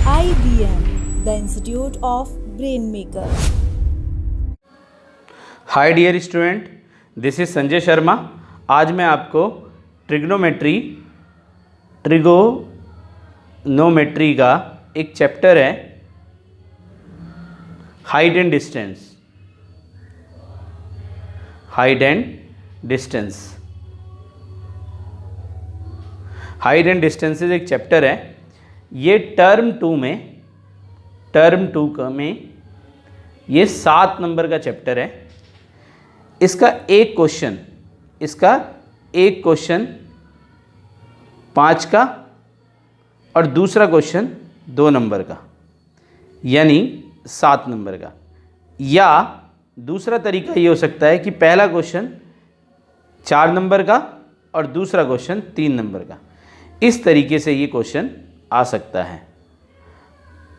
IBM, the Institute of Brainmaker. Hi dear student, this is Sanjay Sharma. आज मैं आपको trigonometry का एक चैप्टर है height and distance. Height and distances एक चैप्टर है। ये टर्म टू में ये 7 नंबर का चैप्टर है। इसका एक क्वेश्चन 5 का और दूसरा क्वेश्चन 2 नंबर का, यानी 7 नंबर का। या दूसरा तरीका ये हो सकता है कि पहला क्वेश्चन 4 नंबर का और दूसरा क्वेश्चन 3 नंबर का। इस तरीके से ये क्वेश्चन आ सकता है।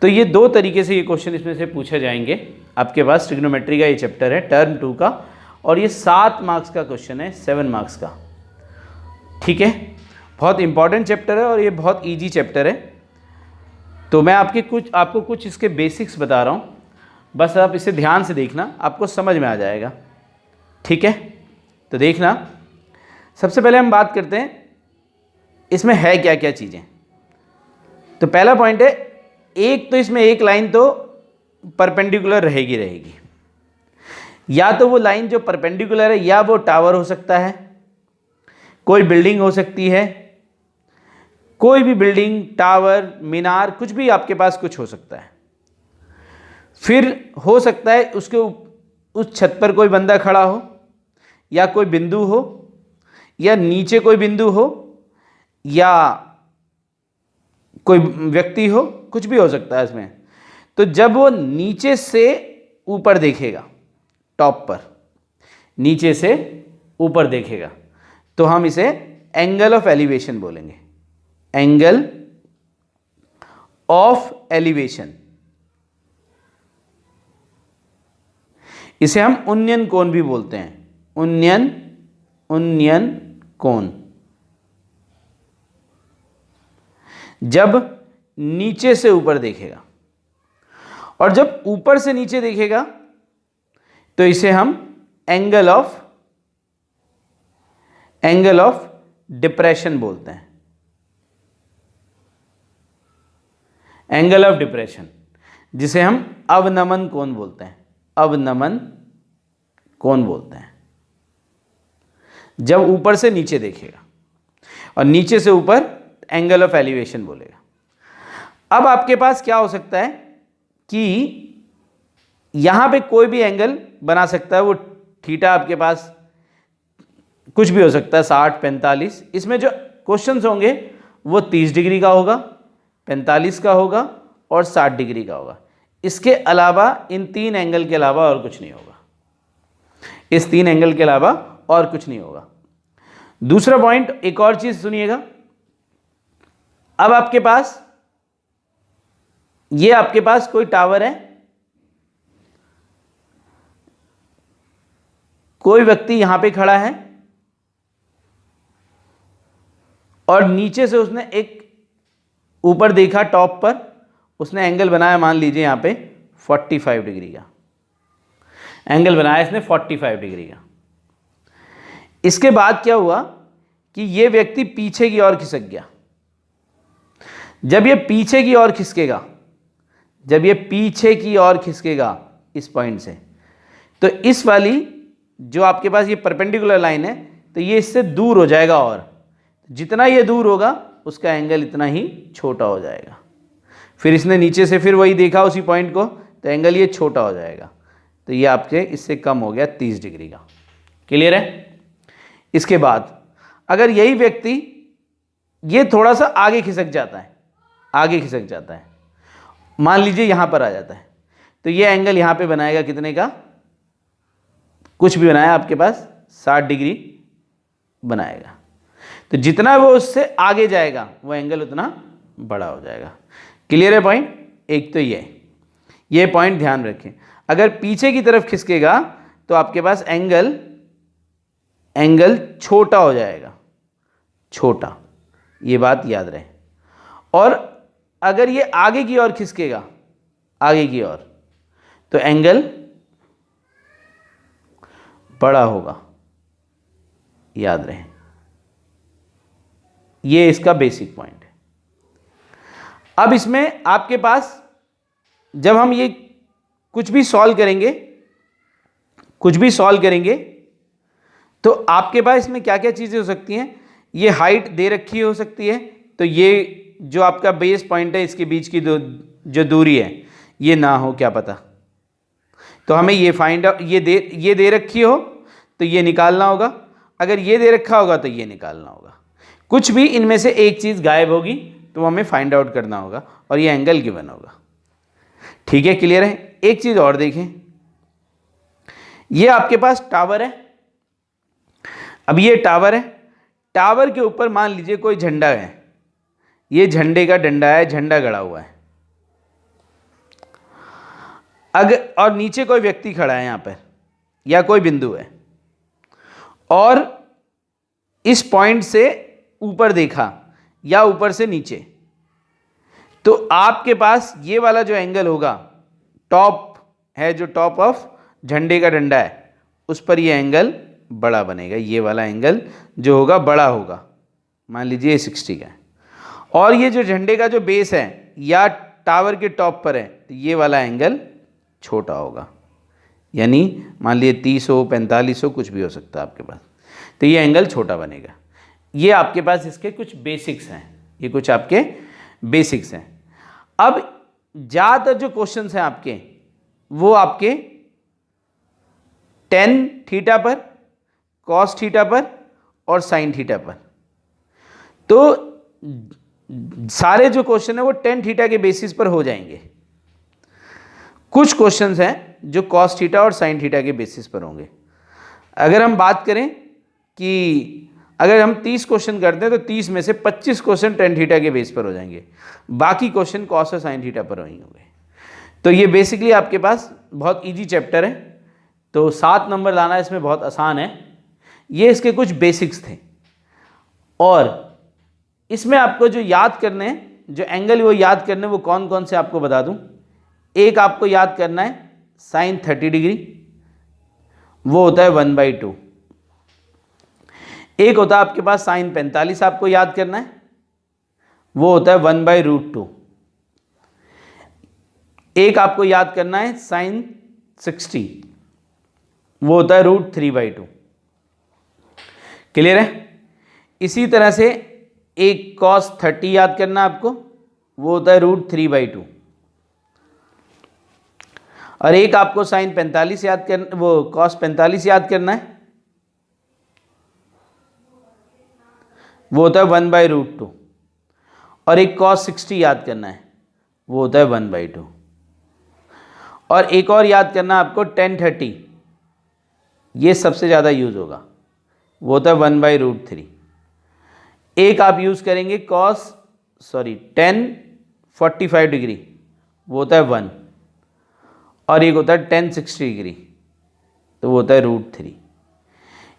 तो ये 2 तरीके से ये क्वेश्चन इसमें से पूछे जाएंगे। आपके पास ट्रिग्नोमेट्री का ये चैप्टर है टर्म 2 का, और ये 7 मार्क्स का क्वेश्चन है, 7 मार्क्स का। ठीक है, बहुत इंपॉर्टेंट चैप्टर है और ये बहुत इजी चैप्टर है। तो मैं आपको कुछ इसके बेसिक्स बता रहा हूँ, बस आप इसे ध्यान से देखना, आपको समझ में आ जाएगा। ठीक है, तो देखना। सबसे पहले हम बात करते हैं इसमें है क्या क्या चीज़ें। तो पहला पॉइंट है, तो इसमें एक लाइन तो परपेंडिकुलर रहेगी। या तो वो लाइन जो परपेंडिकुलर है, या वो टावर हो सकता है, कोई बिल्डिंग हो सकती है, कोई भी बिल्डिंग, टावर, मीनार, कुछ भी आपके पास कुछ हो सकता है। फिर हो सकता है उसके उस छत पर कोई बंदा खड़ा हो, या कोई बिंदु हो, या नीचे कोई बिंदु हो, या कोई व्यक्ति हो, कुछ भी हो सकता है इसमें। तो जब वो नीचे से ऊपर देखेगा, टॉप पर नीचे से ऊपर देखेगा, तो हम इसे एंगल ऑफ एलिवेशन बोलेंगे। एंगल ऑफ एलिवेशन, इसे हम उन्नयन कोण भी बोलते हैं। उन्नयन कोण। जब नीचे से ऊपर देखेगा, और जब ऊपर से नीचे देखेगा तो इसे हम एंगल ऑफ डिप्रेशन बोलते हैं। एंगल ऑफ डिप्रेशन, जिसे हम अवनमन कोण बोलते हैं। अवनमन कोण बोलते हैं जब ऊपर से नीचे देखेगा, और नीचे से ऊपर एंगल ऑफ एलिवेशन बोलेगा। अब आपके पास क्या हो सकता है कि यहां पे कोई भी एंगल बना सकता है। वो थीटा आपके पास कुछ भी हो सकता है, 60, 45। इसमें जो क्वेश्चंस होंगे वो 30 डिग्री का होगा, 45 का होगा और 60 डिग्री का होगा। इसके अलावा इन 3 एंगल के अलावा और कुछ नहीं होगा। इस 3 एंगल के अलावा और कुछ नहीं होगा। दूसरा पॉइंट, एक और चीज सुनिएगा। अब आपके पास कोई टावर है, कोई व्यक्ति यहां पे खड़ा है, और नीचे से उसने एक ऊपर देखा, टॉप पर उसने एंगल बनाया, मान लीजिए यहां पे 45 डिग्री का एंगल बनाया इसने, 45 डिग्री का। इसके बाद क्या हुआ कि यह व्यक्ति पीछे की ओर खिसक गया। जब ये पीछे की ओर खिसकेगा इस पॉइंट से, तो इस वाली जो आपके पास ये परपेंडिकुलर लाइन है, तो ये इससे दूर हो जाएगा, और जितना ये दूर होगा उसका एंगल इतना ही छोटा हो जाएगा। फिर इसने नीचे से फिर वही देखा उसी पॉइंट को, तो एंगल ये छोटा हो जाएगा। तो ये आपके इससे कम हो गया 30 डिग्री का। क्लियर है? इसके बाद अगर यही व्यक्ति ये थोड़ा सा आगे खिसक जाता है, मान लीजिए यहां पर आ जाता है, तो ये एंगल यहां पे बनाएगा कितने का, कुछ भी बनाया आपके पास 60 डिग्री बनाएगा। तो जितना वो उससे आगे जाएगा वो एंगल उतना बड़ा हो जाएगा। क्लियर है पॉइंट? एक तो ये पॉइंट ध्यान रखें। अगर पीछे की तरफ खिसकेगा तो आपके पास एंगल छोटा हो जाएगा, छोटा, ये बात याद रहे। और अगर ये आगे की ओर खिसकेगा, आगे की ओर, तो एंगल बड़ा होगा, याद रहे। ये इसका बेसिक पॉइंट है। अब इसमें आपके पास जब हम ये कुछ भी सॉल्व करेंगे तो आपके पास इसमें क्या क्या चीज़ें हो सकती हैं। ये हाइट दे रखी हो सकती है, तो ये जो आपका बेस पॉइंट है इसके बीच की जो दूरी है ये ना हो, क्या पता। तो हमें ये फाइंड आउट, ये दे रखी हो तो ये निकालना होगा, अगर ये दे रखा होगा तो ये निकालना होगा। कुछ भी इनमें से एक चीज़ गायब होगी तो हमें फाइंड आउट करना होगा और ये एंगल गिवन होगा। ठीक है, क्लियर है। एक चीज़ और देखें, ये आपके पास टावर है। अब ये टावर है, टावर के ऊपर मान लीजिए कोई झंडा है, ये झंडे का डंडा है, झंडा गड़ा हुआ है। अगर और नीचे कोई व्यक्ति खड़ा है यहाँ पर या कोई बिंदु है, और इस पॉइंट से ऊपर देखा या ऊपर से नीचे, तो आपके पास ये वाला जो एंगल होगा, टॉप है जो टॉप ऑफ झंडे का डंडा है, उस पर ये एंगल बड़ा बनेगा। ये वाला एंगल जो होगा बड़ा होगा, मान लीजिए 60 का है। और ये जो झंडे का जो बेस है या टावर के टॉप पर है, तो ये वाला एंगल छोटा होगा, यानी मान लीजिए 30 हो, 45 हो, कुछ भी हो सकता है आपके पास, तो ये एंगल छोटा बनेगा। ये आपके पास इसके कुछ बेसिक्स हैं, ये कुछ आपके बेसिक्स हैं। अब ज़्यादातर जो क्वेश्चंस हैं आपके, वो आपके टेन थीटा पर, कॉस थीटा पर और साइन थीटा पर। तो सारे जो क्वेश्चन है वो टेन थीटा के बेसिस पर हो जाएंगे। कुछ क्वेश्चंस हैं जो कॉस थीटा और साइन थीटा के बेसिस पर होंगे। अगर हम बात करें कि अगर हम 30 क्वेश्चन करते हैं तो 30 में से 25 क्वेश्चन टेन थीटा के बेस पर हो जाएंगे, बाकी क्वेश्चन कॉस और साइन थीटा पर होंगे। तो ये बेसिकली आपके पास बहुत इजी चैप्टर है, तो 7 नंबर लाना इसमें बहुत आसान है। ये इसके कुछ बेसिक्स थे, और इसमें आपको जो याद करने हैं, जो एंगल वो याद करने, वो कौन कौन से आपको बता दूं। एक आपको याद करना है साइन 30 डिग्री, वो होता है 1/2। एक होता है आपके पास साइन 45, आपको याद करना है, वो होता है 1/√2। एक आपको याद करना है साइन 60, वो होता है √3/2। क्लियर है। इसी तरह से एक कॉस 30 याद करना आपको, वो होता है √3/2। और एक आपको साइन 45 याद करना, वो कॉस 45 याद करना है, वो होता है 1/√2। और एक कॉस 60 याद करना है, वो होता है 1/2। और एक और याद करना आपको tan 30, ये सबसे ज़्यादा यूज़ होगा, वो होता है 1/√3। एक आप यूज़ करेंगे tan 45 डिग्री, वो होता है 1। और एक होता है tan 60 डिग्री, तो वो होता है √3।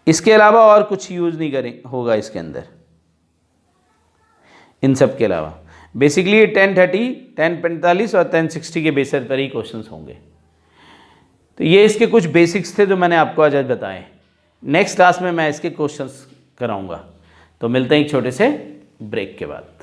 इसके अलावा और कुछ यूज़ नहीं करें होगा इसके अंदर, इन सब के अलावा। बेसिकली ये tan 30, tan 45 और tan 60 के बेसिस पर ही क्वेश्चंस होंगे। तो ये इसके कुछ बेसिक्स थे जो मैंने आपको आज बताए। नेक्स्ट क्लास में मैं इसके क्वेश्चंस कराऊंगा। तो मिलते हैं एक छोटे से ब्रेक के बाद।